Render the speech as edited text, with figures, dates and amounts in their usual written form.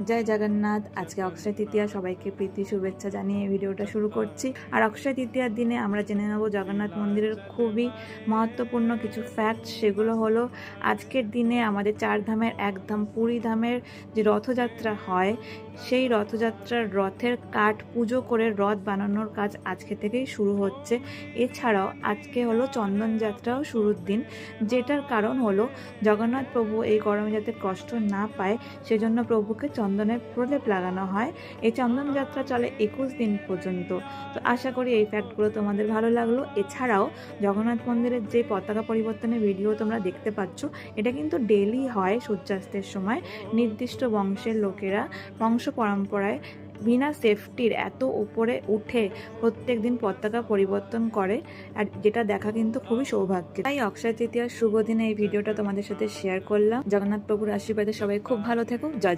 জয় জগন্নাথ। আজকে অক্ষয় তৃতীয়া, সবাইকে প্রীতি শুভেচ্ছা জানিয়ে এই ভিডিওটা শুরু করছি। আর অক্ষয় তৃতীয়ার দিনে আমরা জেনে নেব জগন্নাথ মন্দিরের খুবই মহত্বপূর্ণ কিছু ফ্যাক্ট। সেগুলো হলো, আজকের দিনে আমাদের চার ধামের এক ধাম পুরী ধামের যে রথযাত্রা হয়, সেই রথযাত্রার রথের কাঠ পুজো করে রথ বানানোর কাজ আজকে থেকেই শুরু হচ্ছে। এছাড়াও আজকে হলো চন্দন যাত্রাও শুরুর দিন, যেটার কারণ হলো জগন্নাথ প্রভু এই গরমে যাতে কষ্ট না পায়, সেজন্য প্রভুকে চন্দনের প্রলেপ লাগানো হয়। এই চন্দন যাত্রা চলে 21 দিন পর্যন্ত। তো আশা করি এই ফ্যাক্টগুলো তোমাদের ভালো লাগলো। এছাড়াও জগন্নাথ মন্দিরের যে পতাকা পরিবর্তনের ভিডিও তোমরা দেখতে পাচ্ছ, এটা কিন্তু ডেলি হয় সূর্যাস্তের সময়। নির্দিষ্ট বংশের লোকেরা বংশ পরম্পরায় বিনা সেফটির এত উপরে উঠে প্রত্যেক দিন পতাকা পরিবর্তন করে, আর যেটা দেখা কিন্তু খুবই সৌভাগ্যের। তাই অক্ষয় তৃতীয়ার শুভ দিনে এই ভিডিওটা তোমাদের সাথে শেয়ার করলাম। জগন্নাথ প্রভুর আশীর্বাদে সবাই খুব ভালো থেকো। জয় জগন্নাথ।